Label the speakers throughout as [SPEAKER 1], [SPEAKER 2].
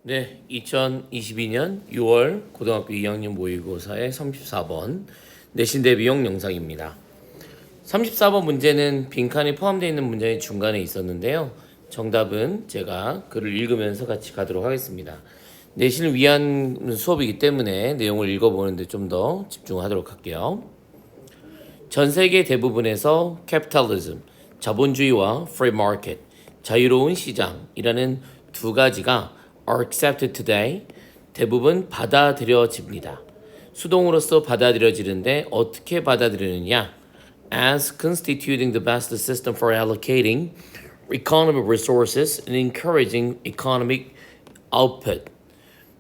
[SPEAKER 1] 네, 2022년 6월 고등학교 2학년 모의고사의 34번 내신 대비용 영상입니다. 34번 문제는 빈칸이 포함되어 있는 문장이 중간에 있었는데요. 정답은 제가 글을 읽으면서 같이 가도록 하겠습니다. 내신을 위한 수업이기 때문에 내용을 읽어보는데 좀 더 집중하도록 할게요. 전 세계 대부분에서 capitalism, 자본주의와 free market, 자유로운 시장이라는 두 가지가 are accepted today, 대부분 받아들여집니다. 수동으로서 받아들여지는데 어떻게 받아들이느냐? As constituting the best system for allocating economic resources and encouraging economic output.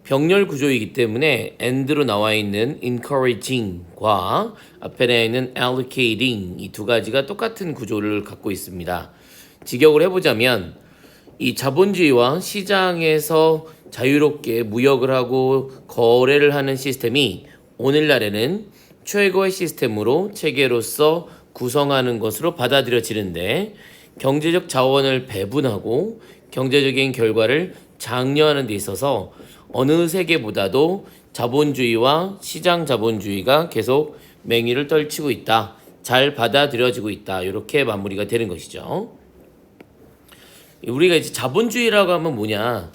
[SPEAKER 1] 병렬 구조이기 때문에 and로 나와 있는 encouraging과 앞에 있는 allocating 이 두 가지가 똑같은 구조를 갖고 있습니다. 직역을 해보자면 이 자본주의와 시장에서 자유롭게 무역을 하고 거래를 하는 시스템이 오늘날에는 최고의 시스템으로 체계로서 구성하는 것으로 받아들여지는데 경제적 자원을 배분하고 경제적인 결과를 장려하는 데 있어서 어느 세계보다도 자본주의와 시장 자본주의가 계속 맹위를 떨치고 있다. 잘 받아들여지고 있다. 이렇게 마무리가 되는 것이죠. 우리가 이제 자본주의라고 하면 뭐냐?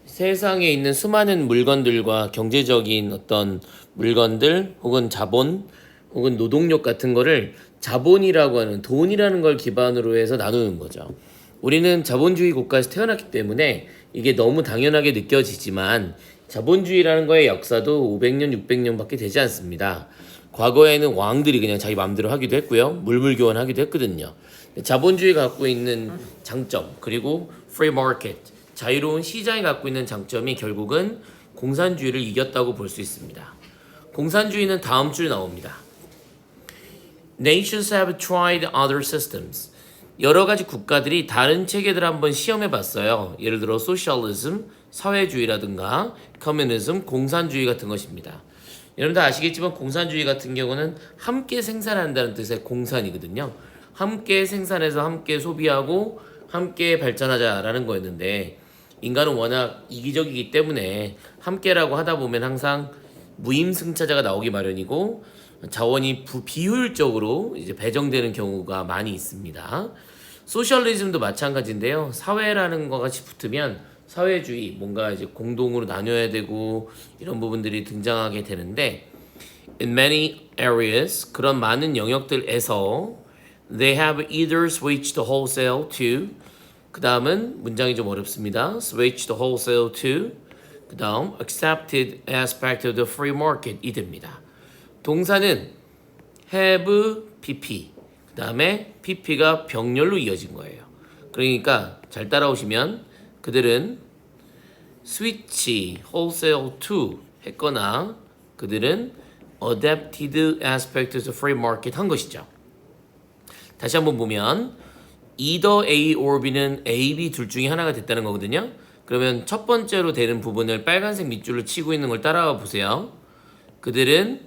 [SPEAKER 1] 세상에 있는 수많은 물건들과 경제적인 어떤 물건들 혹은 자본 혹은 노동력 같은 거를 자본이라고 하는 돈이라는 걸 기반으로 해서 나누는 거죠. 우리는 자본주의 국가에서 태어났기 때문에 이게 너무 당연하게 느껴지지만 자본주의라는 거의 역사도 500년, 600년밖에 되지 않습니다. 과거에는 왕들이 그냥 자기 마음대로 하기도 했고요. 물물교환하기도 했거든요. 자본주의가 갖고 있는 장점 그리고 free market, 자유로운 시장이 갖고 있는 장점이 결국은 공산주의를 이겼다고 볼 수 있습니다. 공산주의는 다음 줄에 나옵니다. Nations have tried other systems. 여러 가지 국가들이 다른 체계들을 한번 시험해 봤어요. 예를 들어 소셜리즘, 사회주의라든가 커뮤니즘, 공산주의 같은 것입니다. 여러분들 아시겠지만 공산주의 같은 경우는 함께 생산한다는 뜻의 공산이거든요. 함께 생산해서 함께 소비하고 함께 발전하자라는 거였는데 인간은 워낙 이기적이기 때문에 함께라고 하다 보면 항상 무임승차자가 나오기 마련이고 자원이 비효율적으로 이제 배정되는 경우가 많이 있습니다. 소셜리즘도 마찬가지인데요. 사회라는 것 같이 붙으면 사회주의, 뭔가 이제 공동으로 나눠야 되고 이런 부분들이 등장하게 되는데 in many areas 그런 많은 영역들에서 they have either switched wholesale to 그 다음은 문장이 좀 어렵습니다. switched wholesale to 그 다음 accepted aspect of the free market 이 됩니다. 동사는 have pp 그 다음에 pp가 병렬로 이어진 거예요. 그러니까 잘 따라오시면 그들은 switch wholesale to 했거나 그들은 adapted aspect of the free market 한 것이죠. 다시 한번 보면 either A or B는 A, B 둘 중에 하나가 됐다는 거거든요. 그러면 첫 번째로 되는 부분을 빨간색 밑줄로 치고 있는 걸 따라와 보세요. 그들은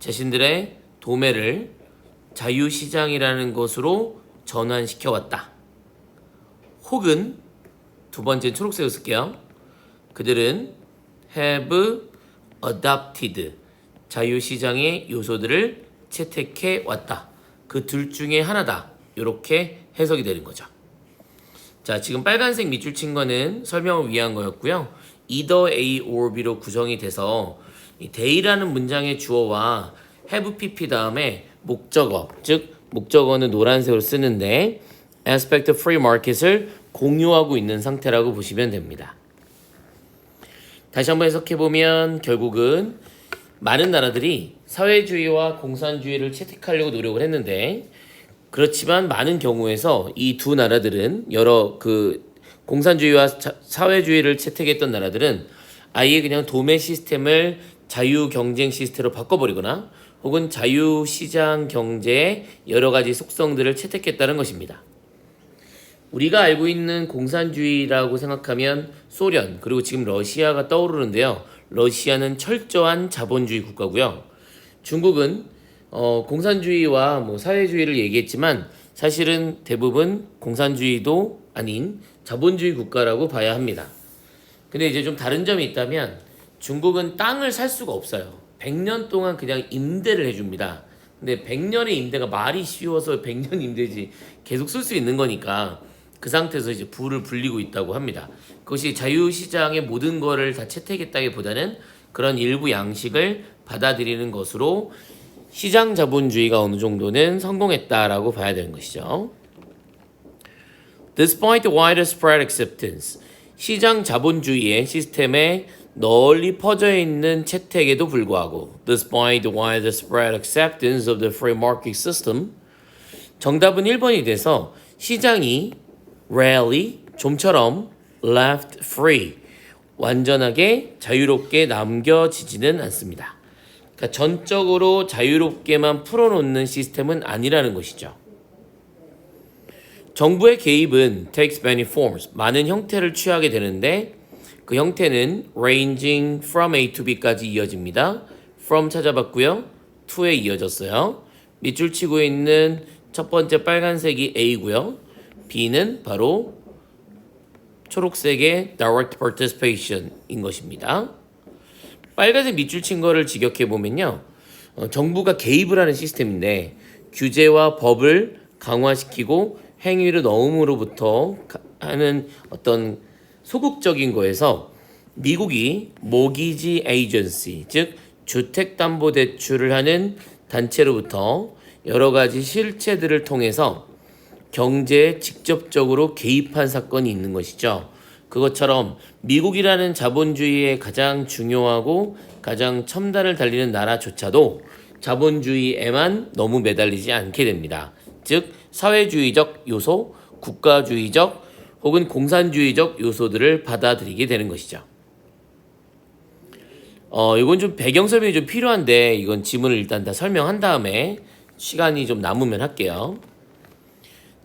[SPEAKER 1] 자신들의 도매를 자유시장이라는 것으로 전환시켜 왔다. 혹은 두 번째 초록색을 쓸게요. 그들은 have adopted 자유시장의 요소들을 채택해 왔다. 그 둘 중에 하나다. 이렇게 해석이 되는 거죠. 자, 지금 빨간색 밑줄 친 거는 설명을 위한 거였고요. either A or B로 구성이 돼서 이 they라는 문장의 주어와 have pp 다음에 목적어, 즉 목적어는 노란색으로 쓰는데 aspect free market을 공유하고 있는 상태라고 보시면 됩니다. 다시 한번 해석해보면 결국은 많은 나라들이 사회주의와 공산주의를 채택하려고 노력을 했는데 그렇지만 많은 경우에서 이 두 나라들은 여러 공산주의와 사회주의를 채택했던 나라들은 아예 그냥 도매 시스템을 자유 경쟁 시스템으로 바꿔버리거나 혹은 자유시장 경제의 여러 가지 속성들을 채택했다는 것입니다. 우리가 알고 있는 공산주의라고 생각하면 소련 그리고 지금 러시아가 떠오르는데요. 러시아는 철저한 자본주의 국가고요. 중국은 공산주의와 사회주의를 얘기했지만 사실은 대부분 공산주의도 아닌 자본주의 국가라고 봐야 합니다. 근데 이제 좀 다른 점이 있다면 중국은 땅을 살 수가 없어요. 100년 동안 그냥 임대를 해줍니다. 근데 100년의 임대가 말이 쉬워서 100년 임대지 계속 쓸 수 있는 거니까 그 상태에서 이제 부를 불리고 있다고 합니다. 그것이 자유시장의 모든 거를 다 채택했다기보다는 그런 일부 양식을 받아들이는 것으로 시장 자본주의가 어느 정도는 성공했다라고 봐야 되는 것이죠. Despite the widespread acceptance, 시장 자본주의의 시스템에 널리 퍼져 있는 채택에도 불구하고 Despite the widespread acceptance of the free market system, 정답은 1번이 돼서 시장이 rarely, 좀처럼 left free, 완전하게 자유롭게 남겨지지는 않습니다. 그러니까 전적으로 자유롭게만 풀어놓는 시스템은 아니라는 것이죠. 정부의 개입은 takes many forms, 많은 형태를 취하게 되는데 그 형태는 ranging from A to B까지 이어집니다. from 찾아봤고요. to에 이어졌어요. 밑줄 치고 있는 첫 번째 빨간색이 A고요. B는 바로 초록색의 direct participation인 것입니다. 빨간색 밑줄 친 거를 직역해 보면요. 정부가 개입을 하는 시스템인데 규제와 법을 강화시키고 행위를 넣음으로부터 하는 어떤 소극적인 거에서 미국이 모기지 에이전시, 즉 주택담보대출을 하는 단체로부터 여러 가지 실체들을 통해서 경제에 직접적으로 개입한 사건이 있는 것이죠. 그것처럼 미국이라는 자본주의의 가장 중요하고 가장 첨단을 달리는 나라조차도 자본주의에만 너무 매달리지 않게 됩니다. 즉 사회주의적 요소, 국가주의적 혹은 공산주의적 요소들을 받아들이게 되는 것이죠. 이건 좀 배경 설명이 좀 필요한데 이건 지문을 일단 다 설명한 다음에 시간이 좀 남으면 할게요.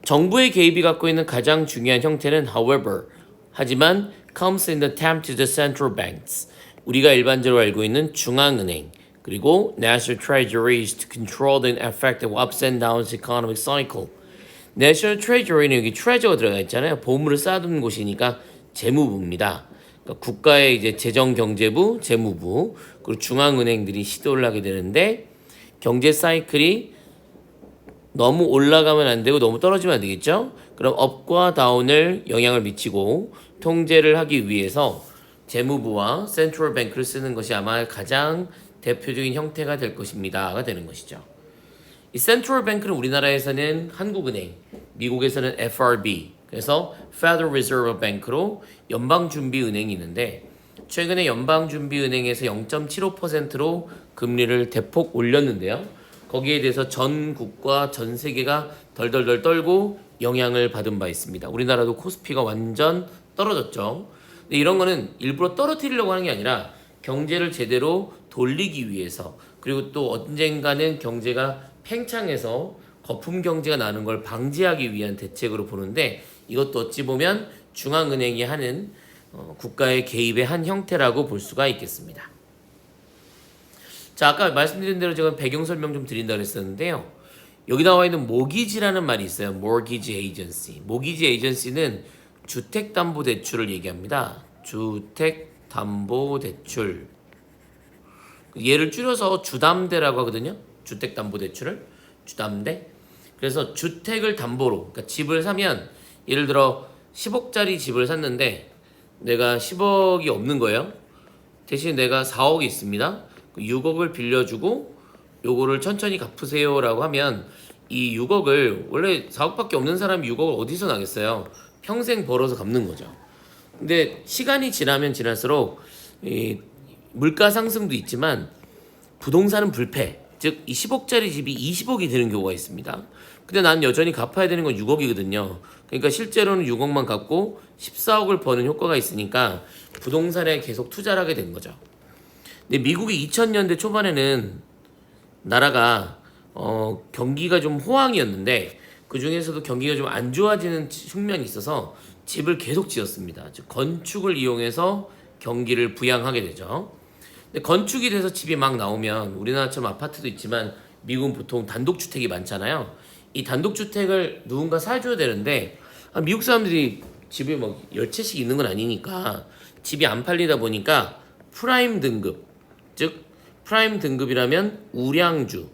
[SPEAKER 1] 정부의 개입이 갖고 있는 가장 중요한 형태는 however, 하지만 comes in the attempt to the central banks, 우리가 일반적으로 알고 있는 중앙은행, 그리고 national treasuries to control the effective ups and downs economic cycle. 내셔널 트레저리는 여기 트레저가 들어가 있잖아요. 보물을 쌓아두는 곳이니까 재무부입니다. 그러니까 국가의 이제 재정경제부, 재무부, 그리고 중앙은행들이 시도를 하게 되는데 경제 사이클이 너무 올라가면 안 되고 너무 떨어지면 안 되겠죠? 그럼 업과 다운을 영향을 미치고 통제를 하기 위해서 재무부와 센트럴 뱅크를 쓰는 것이 아마 가장 대표적인 형태가 될 것입니다가 되는 것이죠. 이 센트럴 뱅크는 우리나라에서는 한국은행, 미국에서는 FRB, 그래서 Federal Reserve Bank로 연방준비은행이 있는데 최근에 연방준비은행에서 0.75%로 금리를 대폭 올렸는데요. 거기에 대해서 전국과 전 세계가 덜덜덜 떨고 영향을 받은 바 있습니다. 우리나라도 코스피가 완전 떨어졌죠. 근데 이런 거는 일부러 떨어뜨리려고 하는 게 아니라 경제를 제대로 돌리기 위해서, 그리고 또 언젠가는 경제가 팽창해서 거품 경제가 나는 걸 방지하기 위한 대책으로 보는데 이것도 어찌 보면 중앙은행이 하는 국가의 개입의 한 형태라고 볼 수가 있겠습니다. 자, 아까 말씀드린 대로 제가 배경 설명 좀 드린다고 했었는데요. 여기 나와 있는 모기지라는 말이 있어요. Mortgage Agency. 모기지 에이전시는 주택담보대출을 얘기합니다. 주택담보대출. 얘를 줄여서 주담대라고 하거든요. 주택담보대출을 주담대. 그래서 주택을 담보로, 그러니까 집을 사면 예를 들어 10억짜리 집을 샀는데 내가 10억이 없는 거예요. 대신 내가 4억이 있습니다. 6억을 빌려주고 요거를 천천히 갚으세요라고 하면 이 6억을 원래 4억밖에 없는 사람이 6억을 어디서 나겠어요? 평생 벌어서 갚는 거죠. 근데 시간이 지나면 지날수록 이 물가 상승도 있지만 부동산은 불패, 즉 이 10억짜리 집이 20억이 되는 경우가 있습니다. 근데 난 여전히 갚아야 되는 건 6억이거든요. 그러니까 실제로는 6억만 갚고 14억을 버는 효과가 있으니까 부동산에 계속 투자를 하게 된 거죠. 근데 미국이 2000년대 초반에는 나라가 경기가 좀 호황이었는데 그 중에서도 경기가 좀 안 좋아지는 측면이 있어서 집을 계속 지었습니다. 즉 건축을 이용해서 경기를 부양하게 되죠. 근데 건축이 돼서 집이 막 나오면 우리나라처럼 아파트도 있지만 미국은 보통 단독주택이 많잖아요. 이 단독주택을 누군가 사줘야 되는데 미국 사람들이 집에 막 10채씩 있는 건 아니니까 집이 안 팔리다 보니까 프라임 등급, 즉 프라임 등급이라면 우량주,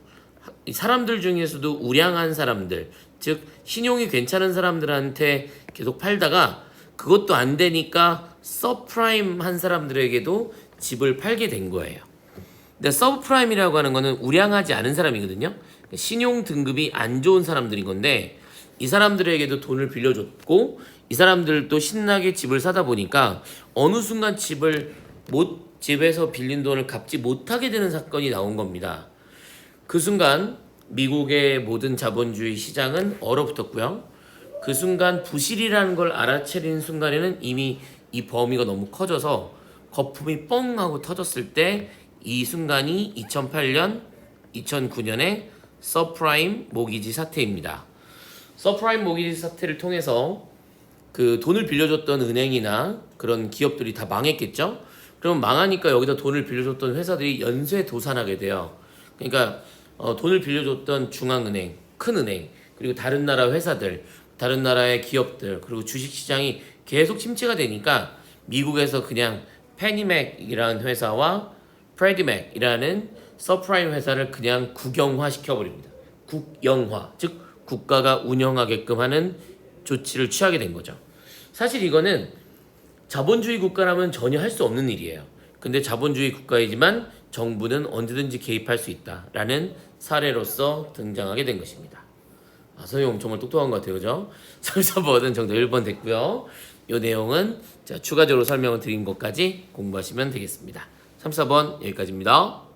[SPEAKER 1] 사람들 중에서도 우량한 사람들, 즉 신용이 괜찮은 사람들한테 계속 팔다가 그것도 안 되니까 서프라임 한 사람들에게도 집을 팔게 된 거예요. 근데 서브프라임이라고 하는 거는 우량하지 않은 사람이거든요. 신용 등급이 안 좋은 사람들인 건데 이 사람들에게도 돈을 빌려줬고 이 사람들도 신나게 집을 사다 보니까 어느 순간 집에서 빌린 돈을 갚지 못하게 되는 사건이 나온 겁니다. 그 순간 미국의 모든 자본주의 시장은 얼어붙었고요. 그 순간 부실이라는 걸 알아차리는 순간에는 이미 이 범위가 너무 커져서 거품이 뻥 하고 터졌을 때 이 순간이 2008년, 2009년의 서프라임 모기지 사태입니다. 서프라임 모기지 사태를 통해서 그 돈을 빌려줬던 은행이나 그런 기업들이 다 망했겠죠? 그러면 망하니까 여기다 돈을 빌려줬던 회사들이 연쇄도산하게 돼요. 그러니까 돈을 빌려줬던 중앙은행, 큰 은행, 그리고 다른 나라 회사들, 다른 나라의 기업들, 그리고 주식시장이 계속 침체가 되니까 미국에서 그냥 페니맥이라는 회사와 프레디맥이라는 서프라임 회사를 그냥 국영화 시켜버립니다. 국영화, 즉 국가가 운영하게끔 하는 조치를 취하게 된 거죠. 사실 이거는 자본주의 국가라면 전혀 할 수 없는 일이에요. 근데 자본주의 국가이지만 정부는 언제든지 개입할 수 있다라는 사례로서 등장하게 된 것입니다. 선생님 정말 똑똑한 것 같아요. 그죠? 3, 4번은 정답 1번 됐고요. 이 내용은 제가 추가적으로 설명을 드린 것까지 공부하시면 되겠습니다. 3, 4번 여기까지입니다.